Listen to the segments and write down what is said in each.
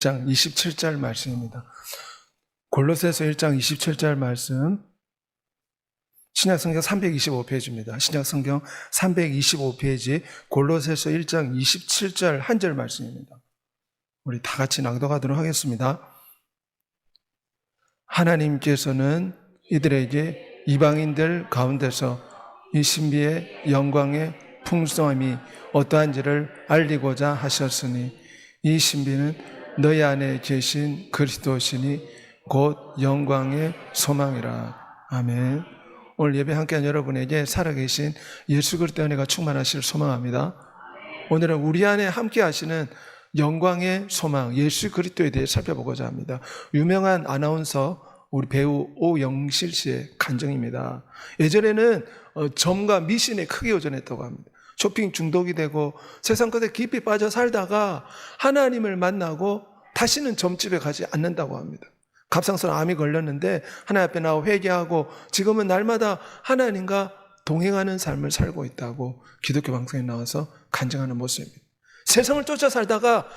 1장 27절 말씀입니다. 골로새서 1장 27절 말씀, 신약성경 325페이지입니다. 신약성경 325페이지 골로새서 1장 27절 한 절 말씀입니다. 우리 다 같이 낭독하도록 하겠습니다. 하나님께서는 이들에게 이방인들 가운데서 이 신비의 영광의 풍성함이 어떠한지를 알리고자 하셨으니 이 신비는 너희 안에 계신 그리스도시니 곧 영광의 소망이라. 아멘. 오늘 예배 함께한 여러분에게 살아계신 예수 그리스도의 은혜가 충만하시길 소망합니다. 오늘은 우리 안에 함께 하시는 영광의 소망 예수 그리스도에 대해 살펴보고자 합니다. 유명한 아나운서 우리 배우 오영실 씨의 간증입니다. 예전에는 점과 미신에 크게 도전했다고 합니다. 쇼핑 중독이 되고 세상 것에 깊이 빠져 살다가 하나님을 만나고 다시는 점집에 가지 않는다고 합니다. 갑상선 암이 걸렸는데 하나님 앞에 나와 회개하고 지금은 날마다 하나님과 동행하는 삶을 살고 있다고 기독교 방송에 나와서 간증하는 모습입니다. 세상을 쫓아 살다가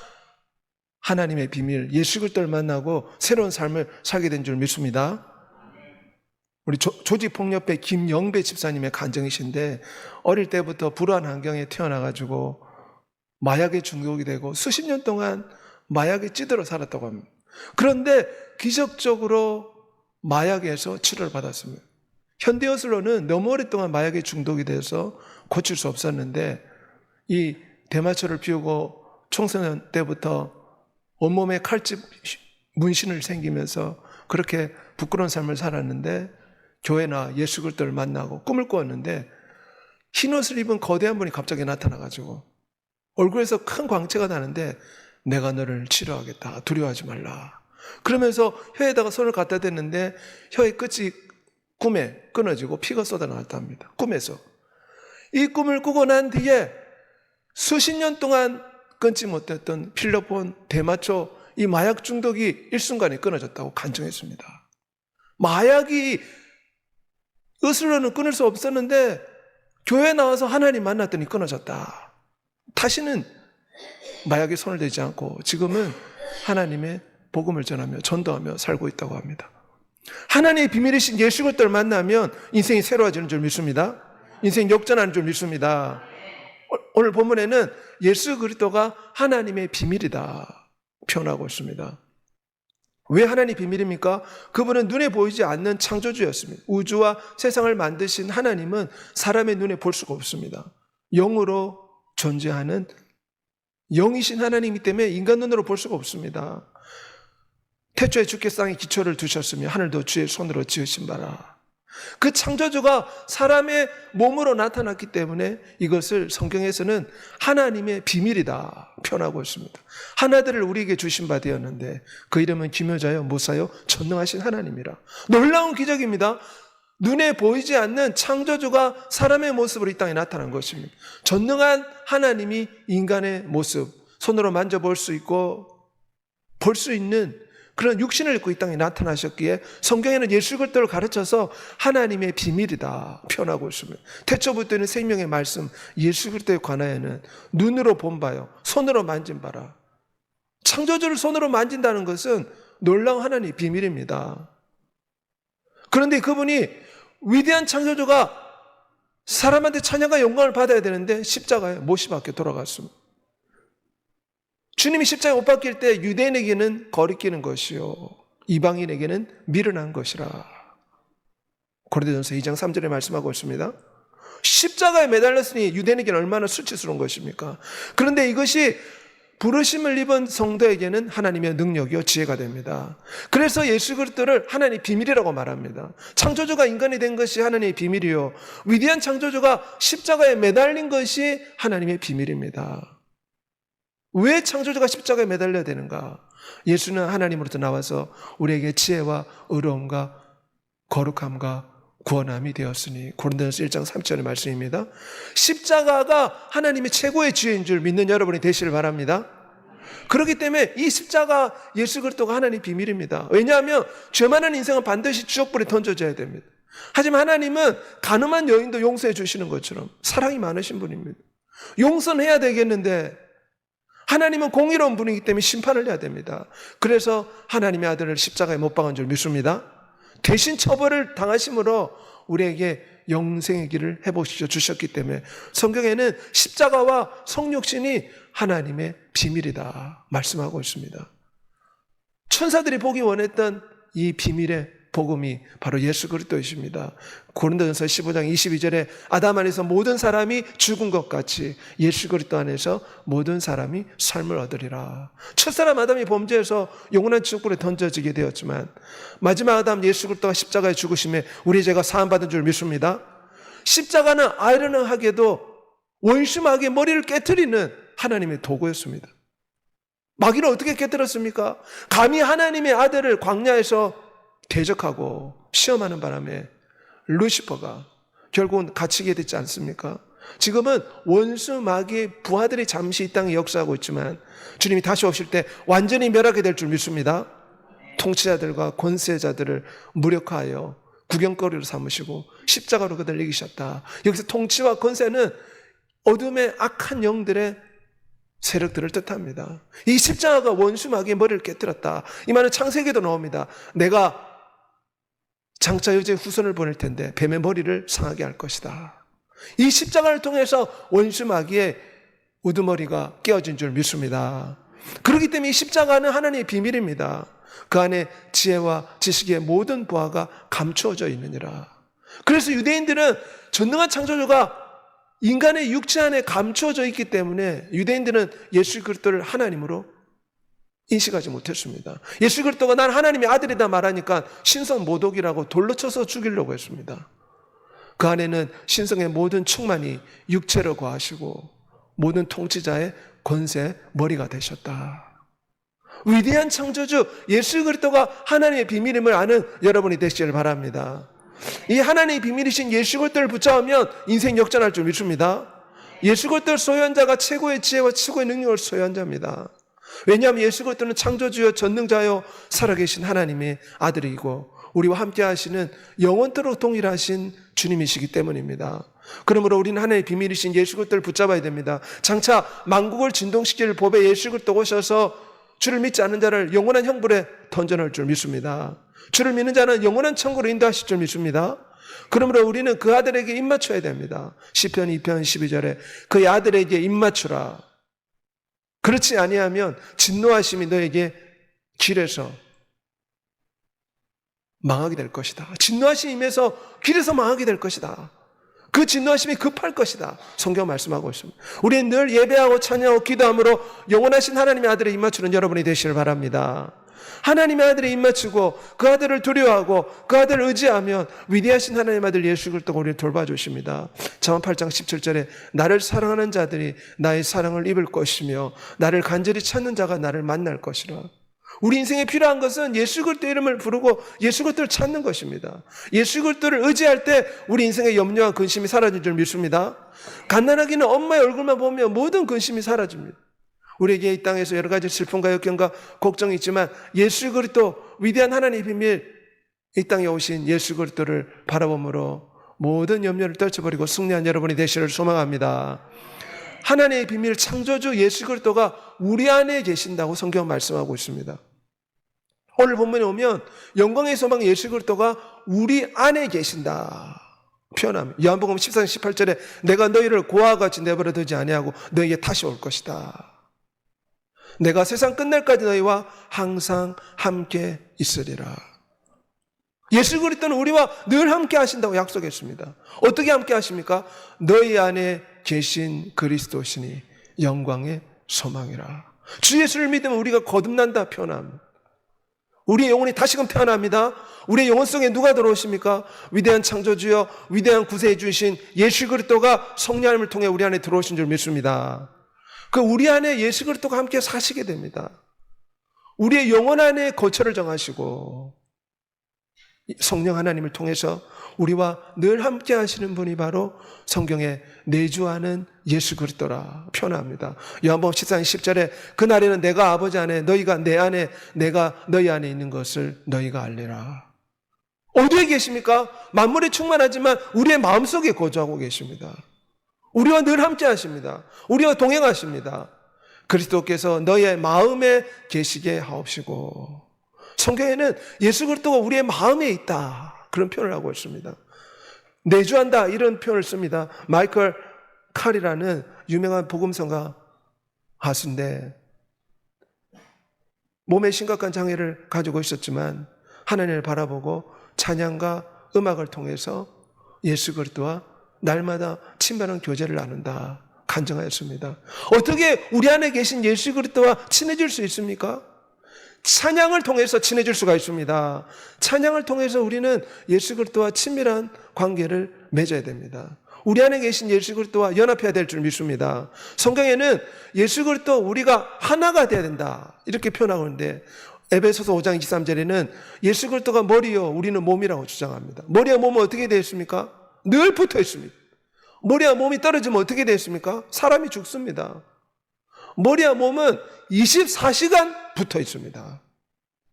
하나님의 비밀 예수 그리스도를 만나고 새로운 삶을 살게 된 줄 믿습니다. 우리 조직폭력배 김영배 집사님의 간증이신데 어릴 때부터 불우한 환경에 태어나가지고 마약에 중독이 되고 수십 년 동안 마약에 찌들어 살았다고 합니다. 그런데 기적적으로 마약에서 치료를 받았습니다. 현대의술로는 너무 오랫동안 마약에 중독이 돼서 고칠 수 없었는데 이 대마초를 피우고 청소년 때부터 온몸에 칼집 문신을 생기면서 그렇게 부끄러운 삶을 살았는데 교회나 예수 그리스도를 만나고 꿈을 꾸었는데 흰옷을 입은 거대한 분이 갑자기 나타나가지고 얼굴에서 큰 광채가 나는데 내가 너를 치료하겠다. 두려워하지 말라. 그러면서 혀에다가 손을 갖다 댔는데 혀의 끝이 꿈에 끊어지고 피가 쏟아나왔다 합니다. 꿈에서. 이 꿈을 꾸고 난 뒤에 수십 년 동안 끊지 못했던 필로폰, 대마초, 이 마약 중독이 일순간에 끊어졌다고 간증했습니다. 마약이 의술로는 끊을 수 없었는데 교회에 나와서 하나님 만났더니 끊어졌다. 다시는 마약에 손을 대지 않고 지금은 하나님의 복음을 전하며 전도하며 살고 있다고 합니다. 하나님의 비밀이신 예수 그리스도를 만나면 인생이 새로워지는 줄 믿습니다. 인생이 역전하는 줄 믿습니다. 오늘 본문에는 예수 그리스도가 하나님의 비밀이다 표현하고 있습니다. 왜 하나님의 비밀입니까? 그분은 눈에 보이지 않는 창조주였습니다. 우주와 세상을 만드신 하나님은 사람의 눈에 볼 수가 없습니다. 영으로 존재하는 영이신 하나님이기 때문에 인간 눈으로 볼 수가 없습니다. 태초에 주께 땅에 기초를 두셨으며 하늘도 주의 손으로 지으신 바라. 그 창조주가 사람의 몸으로 나타났기 때문에 이것을 성경에서는 하나님의 비밀이다 표현하고 있습니다. 하나들을 우리에게 주신 바 되었는데 그 이름은 기묘자요 무사요 전능하신 하나님이라. 놀라운 기적입니다. 눈에 보이지 않는 창조주가 사람의 모습으로 이 땅에 나타난 것입니다. 전능한 하나님이 인간의 모습 손으로 만져볼 수 있고 볼 수 있는 그런 육신을 입고 이 땅에 나타나셨기에 성경에는 예수 그리스도를 가르쳐서 하나님의 비밀이다 표현하고 있습니다. 태초부터는 생명의 말씀 예수 그리스도에 관하여는 눈으로 본 바요 손으로 만진 바라. 창조주를 손으로 만진다는 것은 놀라운 하나님의 비밀입니다. 그런데 그분이 위대한 창조주가 사람한테 찬양과 영광을 받아야 되는데 십자가에 못이 박혀 돌아갔습니다. 주님이 십자가에 못 박힐 때 유대인에게는 거리끼는 것이요 이방인에게는 미련한 것이라. 고린도전서 2장 3절에 말씀하고 있습니다. 십자가에 매달렸으니 유대인에게는 얼마나 수치스러운 것입니까? 그런데 이것이 부르심을 입은 성도에게는 하나님의 능력이요 지혜가 됩니다. 그래서 예수 그리스도를 하나님의 비밀이라고 말합니다. 창조주가 인간이 된 것이 하나님의 비밀이요 위대한 창조주가 십자가에 매달린 것이 하나님의 비밀입니다. 왜 창조주가 십자가에 매달려야 되는가? 예수는 하나님으로부터 나와서 우리에게 지혜와 의로움과 거룩함과 구원함이 되었으니 고린도전서 1장 3절의 말씀입니다. 십자가가 하나님의 최고의 지혜인 줄 믿는 여러분이 되시길 바랍니다. 그렇기 때문에 이 십자가 예수 그리스도가 하나님의 비밀입니다. 왜냐하면 죄 많은 인생은 반드시 지옥불에 던져져야 됩니다. 하지만 하나님은 가늠한 여인도 용서해 주시는 것처럼 사랑이 많으신 분입니다. 용서는 해야 되겠는데 하나님은 공의로운 분이기 때문에 심판을 해야 됩니다. 그래서 하나님의 아들을 십자가에 못 박은 줄 믿습니다. 대신 처벌을 당하심으로 우리에게 영생의 길을 해보시죠 주셨기 때문에 성경에는 십자가와 성육신이 하나님의 비밀이다 말씀하고 있습니다. 천사들이 보기 원했던 이 비밀의 복음이 바로 예수 그리스도이십니다. 고린도전서 15장 22절에 아담 안에서 모든 사람이 죽은 것 같이 예수 그리스도 안에서 모든 사람이 삶을 얻으리라. 첫사람 아담이 범죄해서 영원한 지옥불에 던져지게 되었지만 마지막 아담 예수 그리스도가 십자가에 죽으심에 우리 죄가 사함받은 줄 믿습니다. 십자가는 아이러니하게도 원수마귀의 머리를 깨트리는 하나님의 도구였습니다. 마귀는 어떻게 깨뜨렸습니까? 감히 하나님의 아들을 광야에서 대적하고 시험하는 바람에 루시퍼가 결국은 갇히게 됐지 않습니까? 지금은 원수 마귀의 부하들이 잠시 이 땅에 역사하고 있지만 주님이 다시 오실 때 완전히 멸하게 될 줄 믿습니다. 통치자들과 권세자들을 무력화하여 구경거리로 삼으시고 십자가로 그들 이기셨다. 여기서 통치와 권세는 어둠의 악한 영들의 세력들을 뜻합니다. 이 십자가가 원수 마귀의 머리를 깨뜨렸다. 이 말은 창세기에도 나옵니다. 내가 장차 여자의 후손을 보낼 텐데 뱀의 머리를 상하게 할 것이다. 이 십자가를 통해서 원수 마귀의 우두머리가 깨어진 줄 믿습니다. 그렇기 때문에 이 십자가는 하나님의 비밀입니다. 그 안에 지혜와 지식의 모든 부하가 감추어져 있느니라. 그래서 유대인들은 전능한 창조주가 인간의 육체 안에 감추어져 있기 때문에 유대인들은 예수 그리스도를 하나님으로 인식하지 못했습니다. 예수 그리스도가 난 하나님의 아들이다 말하니까 신성 모독이라고 돌로 쳐서 죽이려고 했습니다. 그 안에는 신성의 모든 충만이 육체로 거하시고 모든 통치자의 권세 머리가 되셨다. 위대한 창조주 예수 그리스도가 하나님의 비밀임을 아는 여러분이 되시기를 바랍니다. 이 하나님의 비밀이신 예수 그리스도를 붙잡으면 인생 역전할 줄 믿습니다. 예수 그리스도를 소유한 자가 최고의 지혜와 최고의 능력을 소유한 자입니다. 왜냐하면 예수 그리스도는 창조주여 전능자여 살아계신 하나님의 아들이고 우리와 함께 하시는 영원토록 동일하신 주님이시기 때문입니다. 그러므로 우리는 하나님의 비밀이신 예수 그리스도를 붙잡아야 됩니다. 장차 만국을 진동시킬 법에 예수 그리스도 오셔서 주를 믿지 않는 자를 영원한 형벌에 던져놓을 줄 믿습니다. 주를 믿는 자는 영원한 천국으로 인도하실 줄 믿습니다. 그러므로 우리는 그 아들에게 입맞춰야 됩니다. 시편 2편 12절에 그의 아들에게 입맞추라. 그렇지 아니하면 진노하심이 너에게 길에서 망하게 될 것이다. 진노하심이 임해서 길에서 망하게 될 것이다. 그 진노하심이 급할 것이다. 성경 말씀하고 있습니다. 우리는 늘 예배하고 찬양하고 기도함으로 영원하신 하나님의 아들의 입맞추는 여러분이 되시길 바랍니다. 하나님의 아들의 입맞추고 그 아들을 두려워하고 그 아들을 의지하면 위대하신 하나님의 아들 예수 그리스도가 우리를 돌봐주십니다. 잠언 8장 17절에 나를 사랑하는 자들이 나의 사랑을 입을 것이며 나를 간절히 찾는 자가 나를 만날 것이라. 우리 인생에 필요한 것은 예수 그리스도 이름을 부르고 예수 그리스도를 찾는 것입니다. 예수 그리스도를 의지할 때 우리 인생의 염려와 근심이 사라질 줄 믿습니다. 갓난아기는 엄마의 얼굴만 보면 모든 근심이 사라집니다. 우리에게 이 땅에서 여러 가지 슬픔과 역경과 걱정이 있지만 예수 그리스도 위대한 하나님의 비밀 이 땅에 오신 예수 그리스도를 바라봄으로 모든 염려를 떨쳐버리고 승리한 여러분이 되시기를 소망합니다. 하나님의 비밀 창조주 예수 그리스도가 우리 안에 계신다고 성경 말씀하고 있습니다. 오늘 본문에 오면 영광의 소망 예수 그리스도가 우리 안에 계신다 표현합니다. 요한복음 14장 18절에 내가 너희를 고아와 같이 내버려 두지 아니하고 너희에게 다시 올 것이다. 내가 세상 끝날까지 너희와 항상 함께 있으리라. 예수 그리스도는 우리와 늘 함께 하신다고 약속했습니다. 어떻게 함께 하십니까? 너희 안에 계신 그리스도시니 영광의 소망이라. 주 예수를 믿으면 우리가 거듭난다 표현합니다. 우리의 영혼이 다시금 태어납니다. 우리의 영혼 속에 누가 들어오십니까? 위대한 창조주여 위대한 구세해 주신 예수 그리스도가 성령님을 통해 우리 안에 들어오신 줄 믿습니다. 그 우리 안에 예수 그리스도가 함께 사시게 됩니다. 우리의 영혼 안에 거처를 정하시고 성령 하나님을 통해서 우리와 늘 함께 하시는 분이 바로 성경에 내주하는 예수 그리스도라 표현합니다. 요한복음 14장 10절에 그날에는 내가 아버지 안에 너희가 내 안에 내가 너희 안에 있는 것을 너희가 알리라. 어디에 계십니까? 만물이 충만하지만 우리의 마음속에 거주하고 계십니다. 우리와 늘 함께 하십니다. 우리와 동행하십니다. 그리스도께서 너의 마음에 계시게 하옵시고. 성경에는 예수 그리스도가 우리의 마음에 있다, 그런 표현을 하고 있습니다. 내주한다, 이런 표현을 씁니다. 마이클 칼이라는 유명한 복음성가 가수인데 몸에 심각한 장애를 가지고 있었지만 하나님을 바라보고 찬양과 음악을 통해서 예수 그리스도와 날마다 친밀한 교제를 나눈다 간증하였습니다. 어떻게 우리 안에 계신 예수 그리스도와 친해질 수 있습니까? 찬양을 통해서 친해질 수가 있습니다. 찬양을 통해서 우리는 예수 그리스도와 친밀한 관계를 맺어야 됩니다. 우리 안에 계신 예수 그리스도와 연합해야 될 줄 믿습니다. 성경에는 예수 그리스도 우리가 하나가 돼야 된다, 이렇게 표현하고 있는데 에베소서 5장 23절에는 예수 그리스도가 머리요 우리는 몸이라고 주장합니다. 머리와 몸은 어떻게 되어 있습니까? 늘 붙어 있습니다. 머리와 몸이 떨어지면 어떻게 되어 있습니까? 사람이 죽습니다. 머리와 몸은 24시간 붙어 있습니다.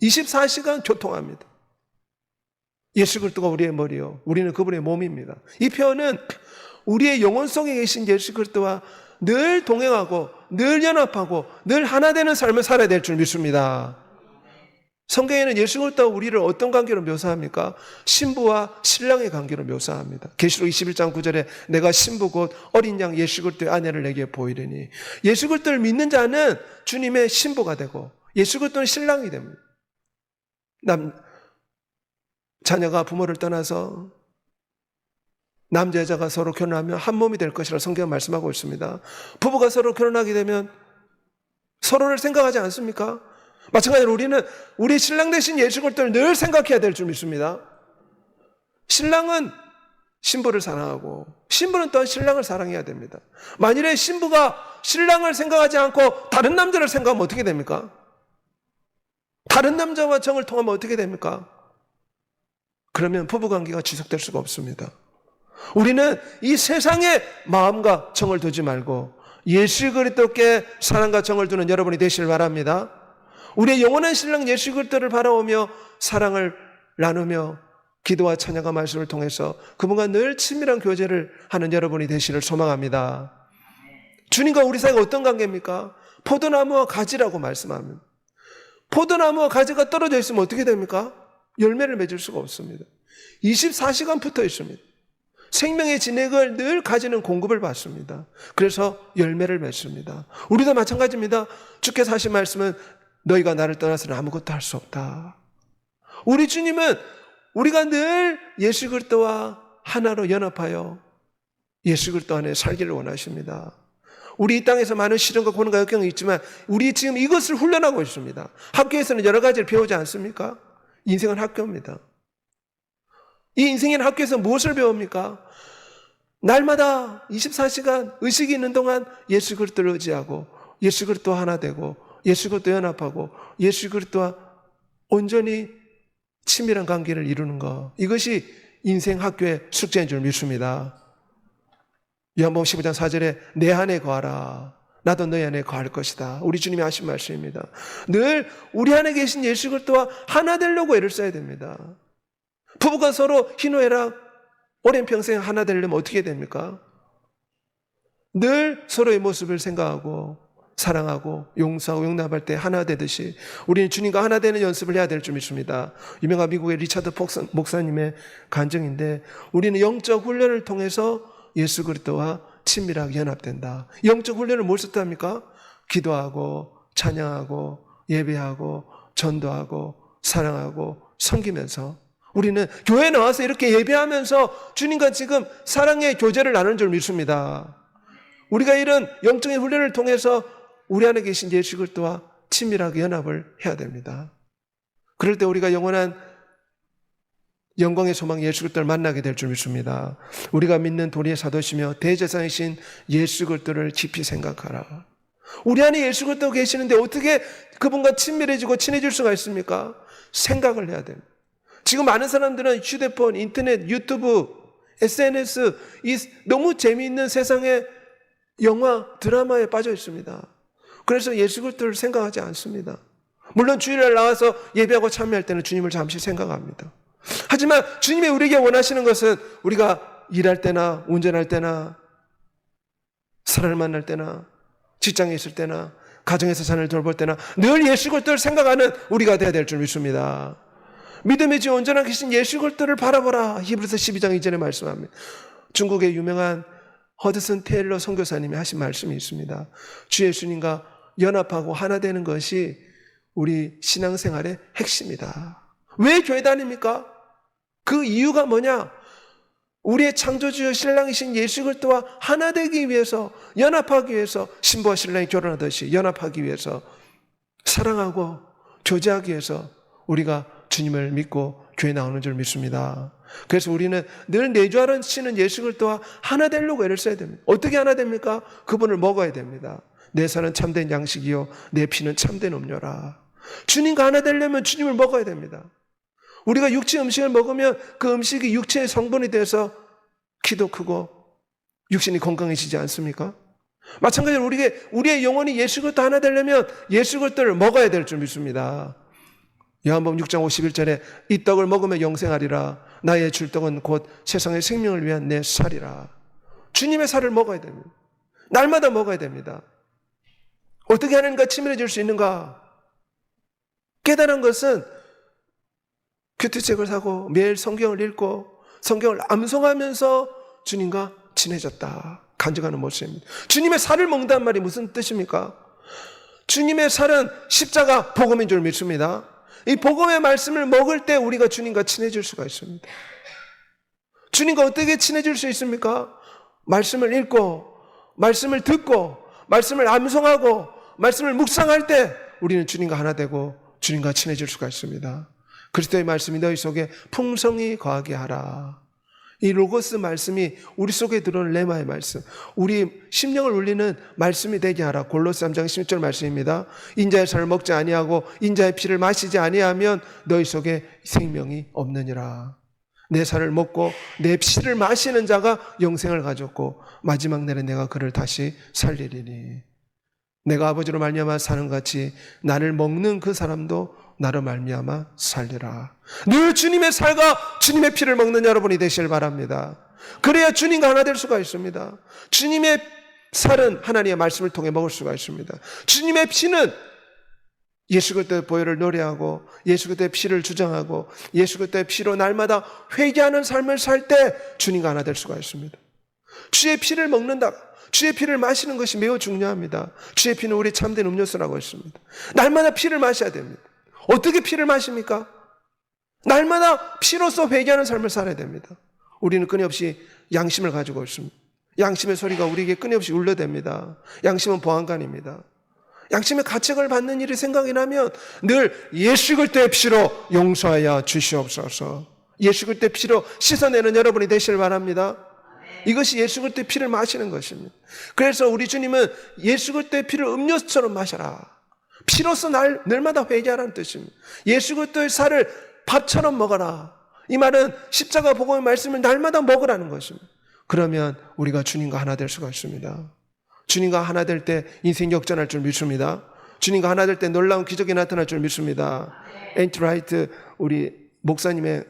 24시간 교통합니다. 예수 그리스도가 우리의 머리요 우리는 그분의 몸입니다. 이 표현은 우리의 영혼 속에 계신 예수 그리스도와 늘 동행하고 늘 연합하고 늘 하나 되는 삶을 살아야 될 줄 믿습니다. 성경에는 예수 그리스도와 우리를 어떤 관계로 묘사합니까? 신부와 신랑의 관계로 묘사합니다. 계시록 21장 9절에 내가 신부 곧 어린 양 예수 그리스도의 아내를 내게 보이리니, 예수 그리스도를 믿는 자는 주님의 신부가 되고 예수 그리스도는 신랑이 됩니다. 자녀가 부모를 떠나서 남자 여자가 서로 결혼하면 한 몸이 될 것이라 성경은 말씀하고 있습니다. 부부가 서로 결혼하게 되면 서로를 생각하지 않습니까? 마찬가지로 우리는 우리 신랑 되신 예수 그리스도를 늘 생각해야 될 줄 믿습니다. 신랑은 신부를 사랑하고 신부는 또한 신랑을 사랑해야 됩니다. 만일에 신부가 신랑을 생각하지 않고 다른 남자를 생각하면 어떻게 됩니까? 다른 남자와 정을 통하면 어떻게 됩니까? 그러면 부부관계가 지속될 수가 없습니다. 우리는 이 세상의 마음과 정을 두지 말고 예수 그리스도께 사랑과 정을 두는 여러분이 되시길 바랍니다. 우리의 영원한 신랑 예수 그리스도를 바라보며 사랑을 나누며 기도와 찬양과 말씀을 통해서 그분과 늘 친밀한 교제를 하는 여러분이 되시기를 소망합니다. 주님과 우리 사이가 어떤 관계입니까? 포도나무와 가지라고 말씀합니다. 포도나무와 가지가 떨어져 있으면 어떻게 됩니까? 열매를 맺을 수가 없습니다. 24시간 붙어 있습니다. 생명의 진액을 늘 가지는 공급을 받습니다. 그래서 열매를 맺습니다. 우리도 마찬가지입니다. 주께서 하신 말씀은 너희가 나를 떠나서는 아무것도 할 수 없다. 우리 주님은 우리가 늘 예수 그리스도와 하나로 연합하여 예수 그리스도 안에 살기를 원하십니다. 우리 이 땅에서 많은 시련과 고난과 역경이 있지만 우리 지금 이것을 훈련하고 있습니다. 학교에서는 여러 가지를 배우지 않습니까? 인생은 학교입니다. 이 인생인 학교에서 무엇을 배웁니까? 날마다 24시간 의식이 있는 동안 예수 그리스도를 의지하고 예수 그리스도와 하나 되고 예수 그리스도 연합하고 예수 그리스도와 온전히 친밀한 관계를 이루는 것, 이것이 인생 학교의 숙제인 줄 믿습니다. 요한복음 15장 4절에 내 안에 거하라 나도 너희 안에 거할 것이다. 우리 주님이 하신 말씀입니다. 늘 우리 안에 계신 예수 그리스도와 하나 되려고 애를 써야 됩니다. 부부가 서로 희노애락 오랜 평생 하나 되려면 어떻게 됩니까? 늘 서로의 모습을 생각하고 사랑하고 용서하고 용납할 때 하나 되듯이 우리는 주님과 하나 되는 연습을 해야 될 줄 믿습니다. 유명한 미국의 리차드 폭스 목사님의 간증인데 우리는 영적 훈련을 통해서 예수 그리스도와 친밀하게 연합된다. 영적 훈련을 무엇을 합니까? 기도하고 찬양하고 예배하고 전도하고 사랑하고 섬기면서 우리는 교회에 나와서 이렇게 예배하면서 주님과 지금 사랑의 교제를 나누는 줄 믿습니다. 우리가 이런 영적인 훈련을 통해서 우리 안에 계신 예수 그리스도와 친밀하게 연합을 해야 됩니다. 그럴 때 우리가 영원한 영광의 소망 예수 그리스도를 만나게 될 줄 믿습니다. 우리가 믿는 도리의 사도시며 대제사장이신 예수 그리스도를 깊이 생각하라. 우리 안에 예수 그리스도 계시는데 어떻게 그분과 친밀해지고 친해질 수가 있습니까? 생각을 해야 됩니다. 지금 많은 사람들은 휴대폰, 인터넷, 유튜브, SNS 이 너무 재미있는 세상의 영화, 드라마에 빠져 있습니다. 그래서 예수 그리스도를 생각하지 않습니다. 물론 주일날 나와서 예배하고 참여할 때는 주님을 잠시 생각합니다. 하지만 주님이 우리에게 원하시는 것은 우리가 일할 때나 운전할 때나 사람을 만날 때나 직장에 있을 때나 가정에서 자녀를 돌볼 때나 늘 예수 그리스도를 생각하는 우리가 되어야 될 줄 믿습니다. 믿음의 주 온전한 계신 예수 그리스도를 바라보라. 히브리서 12장 2절에 말씀합니다. 중국의 유명한 허드슨 테일러 선교사님이 하신 말씀이 있습니다. 주 예수님과 연합하고 하나 되는 것이 우리 신앙생활의 핵심이다. 왜 교회 다닙니까? 그 이유가 뭐냐? 우리의 창조주여 신랑이신 예수 그리스도와 하나 되기 위해서, 연합하기 위해서, 신부와 신랑이 결혼하듯이 연합하기 위해서, 사랑하고 교제하기 위해서 우리가 주님을 믿고 교회 나오는 줄 믿습니다. 그래서 우리는 늘 내주하시는 예수 그리스도와 하나 되려고 애를 써야 됩니다. 어떻게 하나 됩니까? 그분을 먹어야 됩니다. 내 살은 참된 양식이요 내 피는 참된 음료라. 주님과 하나 되려면 주님을 먹어야 됩니다. 우리가 육체 음식을 먹으면 그 음식이 육체의 성분이 돼서 키도 크고 육신이 건강해지지 않습니까? 마찬가지로 우리의 영혼이 예수 그리스도 하나 되려면 예수 그리스도를 먹어야 될 줄 믿습니다. 요한복음 6장 51절에 이 떡을 먹으면 영생하리라. 나의 줄 떡은 곧 세상의 생명을 위한 내 살이라. 주님의 살을 먹어야 됩니다. 날마다 먹어야 됩니다. 어떻게 하나님과 친밀해질 수 있는가? 깨달은 것은 큐티책을 사고 매일 성경을 읽고 성경을 암송하면서 주님과 친해졌다. 간증하는 모습입니다. 주님의 살을 먹는다는 말이 무슨 뜻입니까? 주님의 살은 십자가 복음인 줄 믿습니다. 이 복음의 말씀을 먹을 때 우리가 주님과 친해질 수가 있습니다. 주님과 어떻게 친해질 수 있습니까? 말씀을 읽고 말씀을 듣고 말씀을 암송하고 말씀을 묵상할 때 우리는 주님과 하나 되고 주님과 친해질 수가 있습니다. 그리스도의 말씀이 너희 속에 풍성히 거하게 하라. 이 로고스 말씀이 우리 속에 들어오는 레마의 말씀, 우리 심령을 울리는 말씀이 되게 하라. 골로새 3장 16절 말씀입니다. 인자의 살을 먹지 아니하고 인자의 피를 마시지 아니하면 너희 속에 생명이 없느니라. 내 살을 먹고 내 피를 마시는 자가 영생을 가졌고 마지막 날에 내가 그를 다시 살리리니. 내가 아버지로 말미암아 사는 같이 나를 먹는 그 사람도 나로 말미암아 살리라. 늘 주님의 살과 주님의 피를 먹는 여러분이 되시길 바랍니다. 그래야 주님과 하나 될 수가 있습니다. 주님의 살은 하나님의 말씀을 통해 먹을 수가 있습니다. 주님의 피는 예수 그리스도의 보혈을 노래하고 예수 그리스도의 피를 주장하고 예수 그리스도의 피로 날마다 회개하는 삶을 살 때 주님과 하나 될 수가 있습니다. 주의 피를 먹는다, 주의 피를 마시는 것이 매우 중요합니다. 주의 피는 우리 참된 음료수라고 했습니다. 날마다 피를 마셔야 됩니다. 어떻게 피를 마십니까? 날마다 피로써 회개하는 삶을 살아야 됩니다. 우리는 끊임없이 양심을 가지고 있습니다. 양심의 소리가 우리에게 끊임없이 울려댑니다. 양심은 보안관입니다. 양심의 가책을 받는 일이 생각이 나면 늘 예수 그리스도의 피로 용서하여 주시옵소서. 예수 그리스도의 피로 씻어내는 여러분이 되시길 바랍니다. 이것이 예수 그리스도의 피를 마시는 것입니다. 그래서 우리 주님은 예수 그리스도의 피를 음료수처럼 마셔라. 피로써 날마다 회개하라는 뜻입니다. 예수 그리스도의 살을 밥처럼 먹어라. 이 말은 십자가 복음의 말씀을 날마다 먹으라는 것입니다. 그러면 우리가 주님과 하나 될 수가 있습니다. 주님과 하나 될 때 인생 역전할 줄 믿습니다. 주님과 하나 될 때 놀라운 기적이 나타날 줄 믿습니다. 엔트라이트 우리 목사님의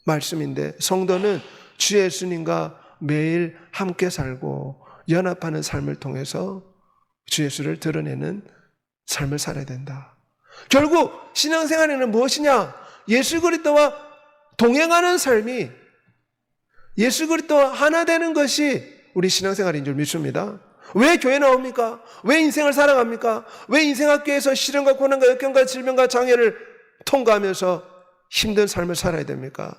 말씀인데, 성도는 주 예수님과 매일 함께 살고 연합하는 삶을 통해서 주 예수를 드러내는 삶을 살아야 된다. 결국 신앙생활에는 무엇이냐? 예수 그리스도와 동행하는 삶이, 예수 그리스도와 하나 되는 것이 우리 신앙생활인 줄 믿습니다. 왜 교회 나옵니까? 왜 인생을 살아갑니까? 왜 인생학교에서 시련과 고난과 역경과 질병과 장애를 통과하면서 힘든 삶을 살아야 됩니까?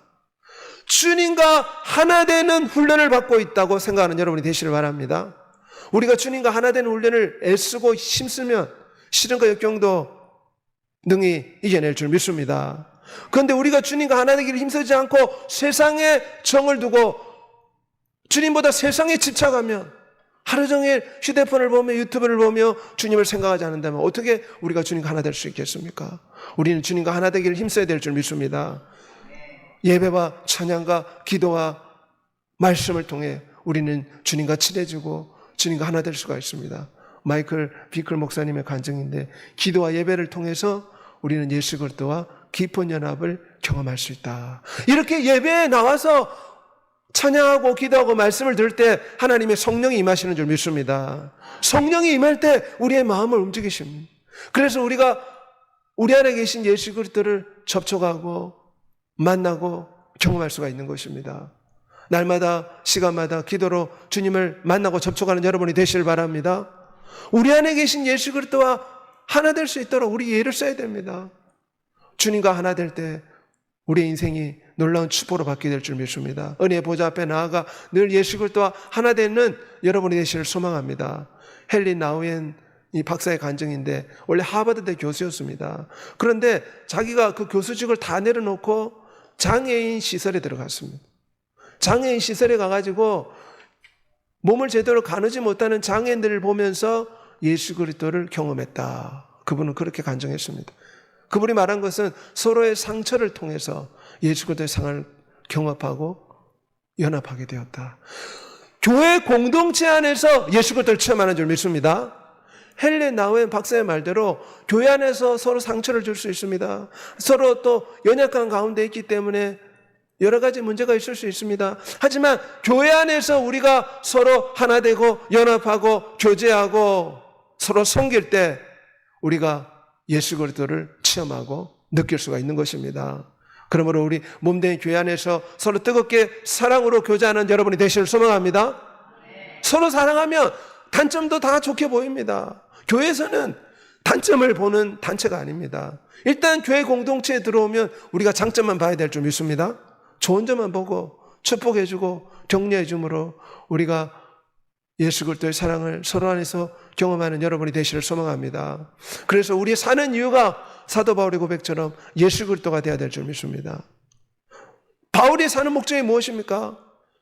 주님과 하나 되는 훈련을 받고 있다고 생각하는 여러분이 되시길 바랍니다. 우리가 주님과 하나 되는 훈련을 애쓰고 힘쓰면 시련과 역경도 능히 이겨낼 줄 믿습니다. 그런데 우리가 주님과 하나 되기를 힘쓰지 않고 세상에 정을 두고 주님보다 세상에 집착하면, 하루 종일 휴대폰을 보며 유튜브를 보며 주님을 생각하지 않는다면 어떻게 우리가 주님과 하나 될 수 있겠습니까? 우리는 주님과 하나 되기를 힘써야 될 줄 믿습니다. 예배와 찬양과 기도와 말씀을 통해 우리는 주님과 친해지고 주님과 하나 될 수가 있습니다. 마이클 비클 목사님의 간증인데, 기도와 예배를 통해서 우리는 예수 그리스도와 깊은 연합을 경험할 수 있다. 이렇게 예배에 나와서 찬양하고 기도하고 말씀을 들을 때 하나님의 성령이 임하시는 줄 믿습니다. 성령이 임할 때 우리의 마음을 움직이십니다. 그래서 우리가 우리 안에 계신 예수 그리스도를 접촉하고 만나고 경험할 수가 있는 것입니다. 날마다 시간마다 기도로 주님을 만나고 접촉하는 여러분이 되시길 바랍니다. 우리 안에 계신 예수 그리스도와 하나 될 수 있도록 우리 예를 써야 됩니다. 주님과 하나 될 때 우리의 인생이 놀라운 축복으로 바뀌게 될 줄 믿습니다. 은혜의 보좌 앞에 나아가 늘 예수 그리스도와 하나 되는 여러분이 되시기를 소망합니다. 헨리 나우엔 이 박사의 간증인데 원래 하버드대 교수였습니다. 그런데 자기가 그 교수직을 다 내려놓고 장애인 시설에 들어갔습니다. 장애인 시설에 가가지고 몸을 제대로 가누지 못하는 장애인들을 보면서 예수 그리스도를 경험했다. 그분은 그렇게 간증했습니다. 그분이 말한 것은 서로의 상처를 통해서 예수 그리스도의 상을 경험하고 연합하게 되었다. 교회 공동체 안에서 예수 그리스도를 체험하는 줄 믿습니다. 헨리 나우엔 박사의 말대로 교회 안에서 서로 상처를 줄 수 있습니다. 서로 또 연약한 가운데 있기 때문에 여러 가지 문제가 있을 수 있습니다. 하지만 교회 안에서 우리가 서로 하나 되고 연합하고 교제하고 서로 섬길 때 우리가 예수 그리스도를 체험하고 느낄 수가 있는 것입니다. 그러므로 우리 몸된 교회 안에서 서로 뜨겁게 사랑으로 교제하는 여러분이 되시길 소망합니다. 서로 사랑하면 단점도 다 좋게 보입니다. 교회에서는 단점을 보는 단체가 아닙니다. 일단 교회 공동체에 들어오면 우리가 장점만 봐야 될 줄 믿습니다. 좋은 점만 보고 축복해주고 격려해줌으로 우리가 예수 그리스도의 사랑을 서로 안에서 경험하는 여러분이 되시기를 소망합니다. 그래서 우리 사는 이유가 사도 바울의 고백처럼 예수 그리스도가 되어야 될 줄 믿습니다. 바울이 사는 목적이 무엇입니까?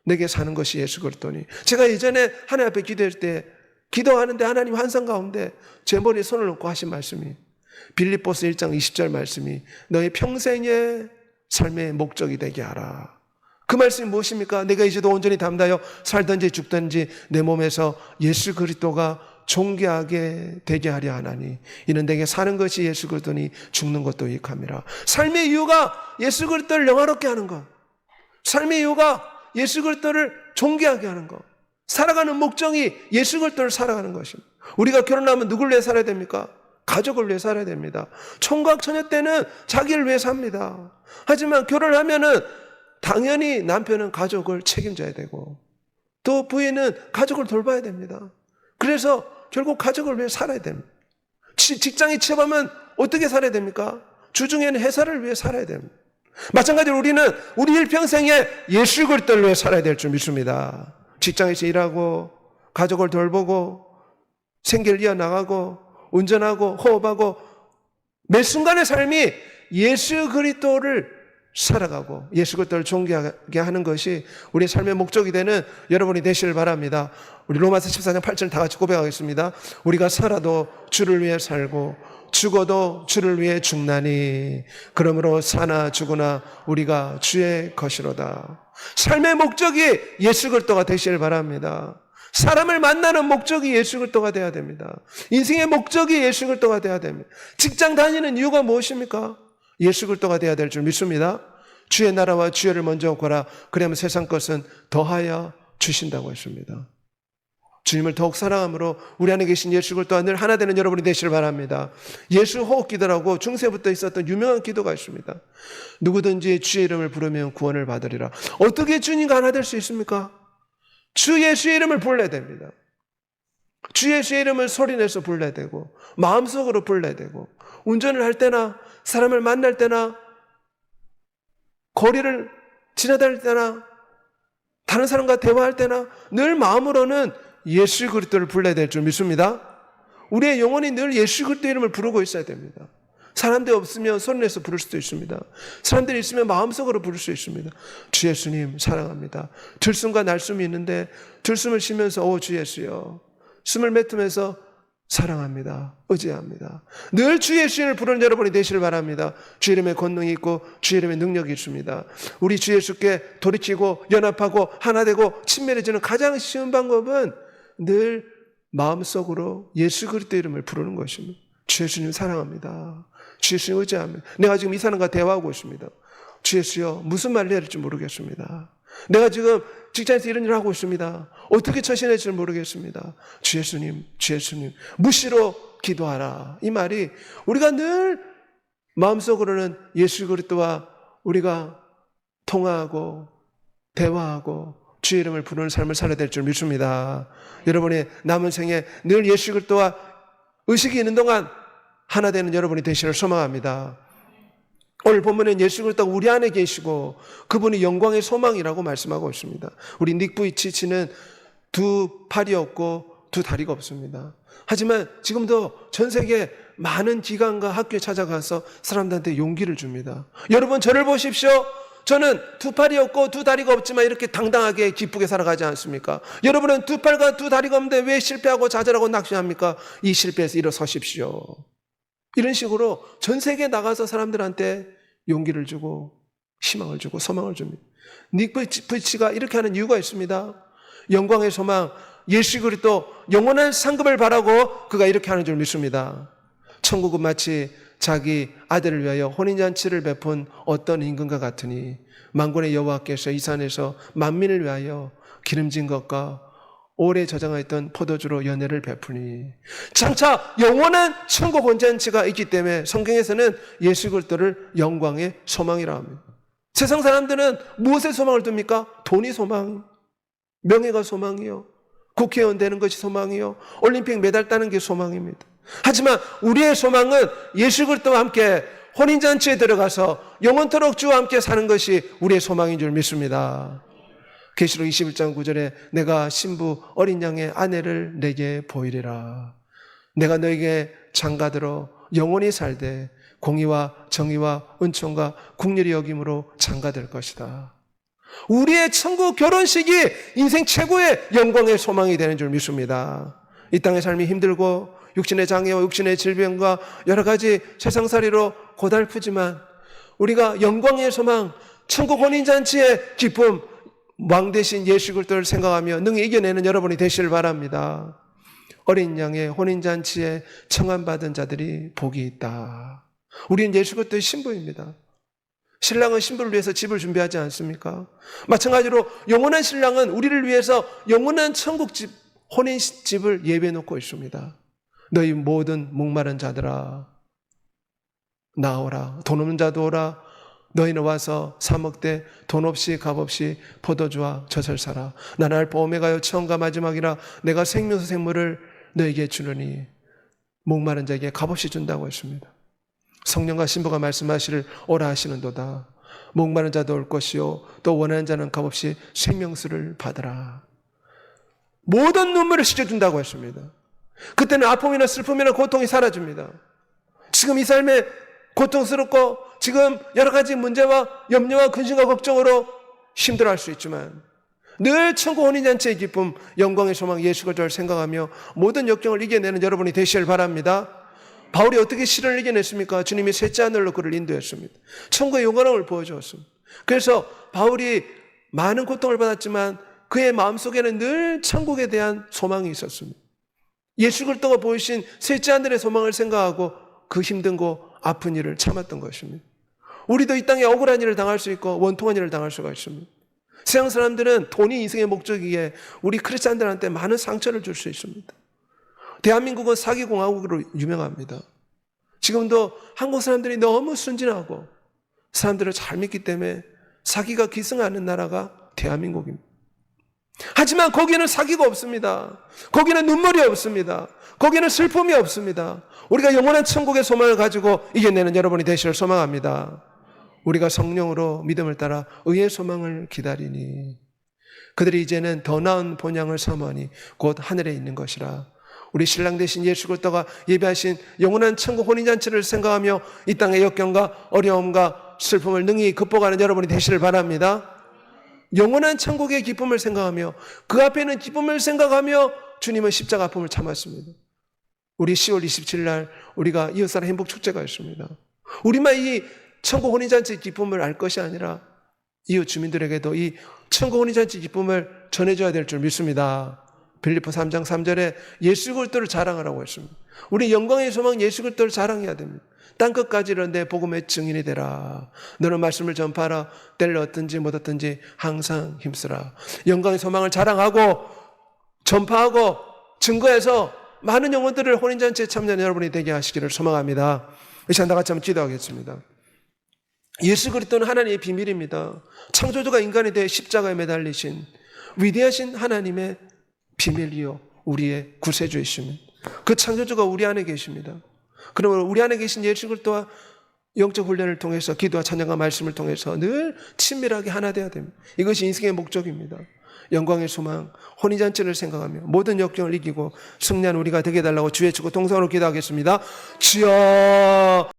내게 사는 것이 예수 그리스도니. 제가 예전에 하나님 앞에 기도할 때 기도하는데 하나님 환상 가운데 제 머리에 손을 놓고 하신 말씀이 빌립보서 1장 20절 말씀이 너의 평생의 삶의 목적이 되게 하라. 그 말씀이 무엇입니까? 내가 이제도 온전히 담다여 살든지 죽든지 내 몸에서 예수 그리스도가 존귀하게 되게 하려 하나니 이는 내게 사는 것이 예수 그리스도니 죽는 것도 유익함이라. 삶의 이유가 예수 그리스도를 영화롭게 하는 것, 삶의 이유가 예수 그리스도를 존귀하게 하는 것, 살아가는 목적이 예수 그리스도를 살아가는 것입니다. 우리가 결혼하면 누굴 위해 살아야 됩니까? 가족을 위해 살아야 됩니다. 총각 처녀 때는 자기를 위해 삽니다. 하지만 결혼하면은 당연히 남편은 가족을 책임져야 되고 또 부인은 가족을 돌봐야 됩니다. 그래서 결국 가족을 위해 살아야 됩니다. 직장에 취업하면 어떻게 살아야 됩니까? 주중에는 회사를 위해 살아야 됩니다. 마찬가지로 우리는 우리 일평생에 예수 그리스도를 위해 살아야 될 줄 믿습니다. 직장에서 일하고 가족을 돌보고 생계를 이어나가고 운전하고 호흡하고 매 순간의 삶이 예수 그리스도를 살아가고 예수 그리스도를 존귀하게 하는 것이 우리의 삶의 목적이 되는 여러분이 되시길 바랍니다. 우리 로마서 14장 8절 다 같이 고백하겠습니다. 우리가 살아도 주를 위해 살고 죽어도 주를 위해 죽나니 그러므로 사나 죽으나 우리가 주의 것이로다. 삶의 목적이 예수 그리스도가 되시길 바랍니다. 사람을 만나는 목적이 예수 그리스도가 되어야 됩니다. 인생의 목적이 예수 그리스도가 되어야 됩니다. 직장 다니는 이유가 무엇입니까? 예수 그리스도가 되어야 될 줄 믿습니다. 주의 나라와 주의를 먼저 구하라. 그러면 세상 것은 더하여 주신다고 했습니다. 주님을 더욱 사랑함으로 우리 안에 계신 예수 그리스도와 늘 하나 되는 여러분이 되시길 바랍니다. 예수 호흡 기도라고 중세부터 있었던 유명한 기도가 있습니다. 누구든지 주의 이름을 부르면 구원을 받으리라. 어떻게 주님과 하나 될 수 있습니까? 주 예수의 이름을 불러야 됩니다. 주 예수의 이름을 소리내서 불러야 되고 마음속으로 불러야 되고 운전을 할 때나 사람을 만날 때나 거리를 지나다닐 때나 다른 사람과 대화할 때나 늘 마음으로는 예수 그리스도를 불러야 될 줄 믿습니다. 우리의 영혼이 늘 예수 그리스도 이름을 부르고 있어야 됩니다. 사람들이 없으면 소리내서 부를 수도 있습니다. 사람들이 있으면 마음속으로 부를 수 있습니다. 주 예수님 사랑합니다. 들숨과 날숨이 있는데 들숨을 쉬면서 오 주 예수여, 숨을 맺으면서 사랑합니다. 의지합니다. 늘 주 예수님을 부르는 여러분이 되시길 바랍니다. 주 이름에 권능이 있고 주 이름에 능력이 있습니다. 우리 주 예수께 돌이키고 연합하고 하나 되고 친밀해지는 가장 쉬운 방법은 늘 마음속으로 예수 그리스도 이름을 부르는 것입니다. 주 예수님 사랑합니다. 주 예수님 의지합니다. 내가 지금 이 사람과 대화하고 있습니다. 주 예수여, 무슨 말을 해야 될지 모르겠습니다. 내가 지금 직장에서 이런 일을 하고 있습니다. 어떻게 처신할지 모르겠습니다. 주 예수님, 주 예수님, 무시로 기도하라. 이 말이 우리가 늘 마음속으로는 예수 그리스도와 우리가 통화하고 대화하고 주의 이름을 부르는 삶을 살아야 될 줄 믿습니다. 여러분의 남은 생에 늘 예수 그리스도와 의식이 있는 동안 하나 되는 여러분이 되시기를 소망합니다. 오늘 본문은 예수 그리스도가 우리 안에 계시고 그분이 영광의 소망이라고 말씀하고 있습니다. 우리 닉 부이치치는 두 팔이 없고 두 다리가 없습니다. 하지만 지금도 전 세계 많은 기관과 학교에 찾아가서 사람들한테 용기를 줍니다. 여러분 저를 보십시오. 저는 두 팔이 없고 두 다리가 없지만 이렇게 당당하게 기쁘게 살아가지 않습니까? 여러분은 두 팔과 두 다리가 없는데 왜 실패하고 좌절하고 낙심합니까? 이 실패에서 일어서십시오. 이런 식으로 전 세계에 나가서 사람들한테 용기를 주고 희망을 주고 소망을 줍니다. 닉 부이치가 이렇게 하는 이유가 있습니다. 영광의 소망, 예수 그리스도 영원한 상급을 바라고 그가 이렇게 하는 줄 믿습니다. 천국은 마치 자기 아들을 위하여 혼인잔치를 베푼 어떤 임금과 같으니 만군의 여호와께서 이 산에서 만민을 위하여 기름진 것과 오래 저장하여 있던 포도주로 연회를 베푸니 장차 영원한 천국 혼잔치가 있기 때문에 성경에서는 예수 그리스도를 영광의 소망이라 합니다. 세상 사람들은 무엇에 소망을 둡니까? 돈이 소망, 명예가 소망이요, 국회의원 되는 것이 소망이요, 올림픽 메달 따는 게 소망입니다. 하지만 우리의 소망은 예수 그리스도와 함께 혼인잔치에 들어가서 영원토록 주와 함께 사는 것이 우리의 소망인 줄 믿습니다. 계시록 21장 9절에 내가 신부 어린 양의 아내를 내게 보이리라. 내가 너에게 장가들어 영원히 살되 공의와 정의와 은총과 국률이 여김으로 장가될 것이다. 우리의 천국 결혼식이 인생 최고의 영광의 소망이 되는 줄 믿습니다. 이 땅의 삶이 힘들고 육신의 장애와 육신의 질병과 여러 가지 세상살이로 고달프지만 우리가 영광의 소망, 천국 혼인잔치의 기쁨, 왕 대신 예수 그리스도를 생각하며 능히 이겨내는 여러분이 되시길 바랍니다. 어린 양의 혼인잔치에 청함받은 자들이 복이 있다. 우리는 예수 그리스도의 신부입니다. 신랑은 신부를 위해서 집을 준비하지 않습니까? 마찬가지로 영원한 신랑은 우리를 위해서 영원한 천국집, 혼인집을 예배해 놓고 있습니다. 너희 모든 목마른 자들아 나오라. 돈 없는 자도 오라. 너희는 와서 사 먹되 돈 없이 값 없이 포도주와 젖을 사라. 나는 알파 오메가요 처음과 마지막이라. 내가 생명수 생물을 너에게 주느니 목마른 자에게 값 없이 준다고 했습니다. 성령과 신부가 말씀하시를 오라 하시는도다. 목마른 자도 올 것이요 또 원하는 자는 값 없이 생명수를 받으라. 모든 눈물을 씻어준다고 했습니다. 그때는 아픔이나 슬픔이나 고통이 사라집니다. 지금 이 삶에 고통스럽고 지금 여러 가지 문제와 염려와 근심과 걱정으로 힘들어할 수 있지만 늘 천국 혼인잔치의 기쁨, 영광의 소망 예수 그리스도를 생각하며 모든 역경을 이겨내는 여러분이 되시길 바랍니다. 바울이 어떻게 시련을 이겨냈습니까? 주님이 셋째 하늘로 그를 인도했습니다. 천국의 영광을 보여주었습니다. 그래서 바울이 많은 고통을 받았지만 그의 마음속에는 늘 천국에 대한 소망이 있었습니다. 예수 그리스도가 보이신 셋째 하늘의 소망을 생각하고 그 힘든 거 아픈 일을 참았던 것입니다. 우리도 이 땅에 억울한 일을 당할 수 있고 원통한 일을 당할 수가 있습니다. 세상 사람들은 돈이 인생의 목적이기에 우리 크리스찬들한테 많은 상처를 줄 수 있습니다. 대한민국은 사기공화국으로 유명합니다. 지금도 한국 사람들이 너무 순진하고 사람들을 잘 믿기 때문에 사기가 기승하는 나라가 대한민국입니다. 하지만 거기는 사기가 없습니다. 거기는 눈물이 없습니다. 거기는 슬픔이 없습니다. 우리가 영원한 천국의 소망을 가지고 이겨내는 여러분이 되시길 소망합니다. 우리가 성령으로 믿음을 따라 의의 소망을 기다리니 그들이 이제는 더 나은 본향을 사모하니 곧 하늘에 있는 것이라. 우리 신랑 되신 예수 그리스도가 예배하신 영원한 천국 혼인잔치를 생각하며 이 땅의 역경과 어려움과 슬픔을 능히 극복하는 여러분이 되시길 바랍니다. 영원한 천국의 기쁨을 생각하며 그 앞에 있는 기쁨을 생각하며 주님은 십자가 아픔을 참았습니다. 우리 10월 27일 날 우리가 이웃사랑 행복축제가 있습니다. 우리만 이 천국 혼인잔치 기쁨을 알 것이 아니라 이웃 주민들에게도 이 천국 혼인잔치 기쁨을 전해줘야 될 줄 믿습니다. 빌립보 3장 3절에 예수 그리스도를 자랑하라고 했습니다. 우리 영광의 소망 예수 그리스도를 자랑해야 됩니다. 땅끝까지 이르는데 복음의 증인이 되라. 너는 말씀을 전파하라. 때를 얻든지 못 얻든지 항상 힘쓰라. 영광의 소망을 자랑하고 전파하고 증거해서 많은 영혼들을 혼인잔치에 참여하는 여러분이 되게 하시기를 소망합니다. 이 시간 다 같이 한번 기도하겠습니다. 예수 그리스도는 하나님의 비밀입니다. 창조주가 인간에 대해 십자가에 매달리신 위대하신 하나님의 비밀이요 우리의 구세주이시며 그 창조주가 우리 안에 계십니다. 그러면 우리 안에 계신 예수 그리스도와 영적 훈련을 통해서 기도와 찬양과 말씀을 통해서 늘 친밀하게 하나 되어야 됩니다. 이것이 인생의 목적입니다. 영광의 소망, 혼인잔치를 생각하며 모든 역경을 이기고 승리한 우리가 되게 해달라고 주의 치고 동성으로 기도하겠습니다. 주여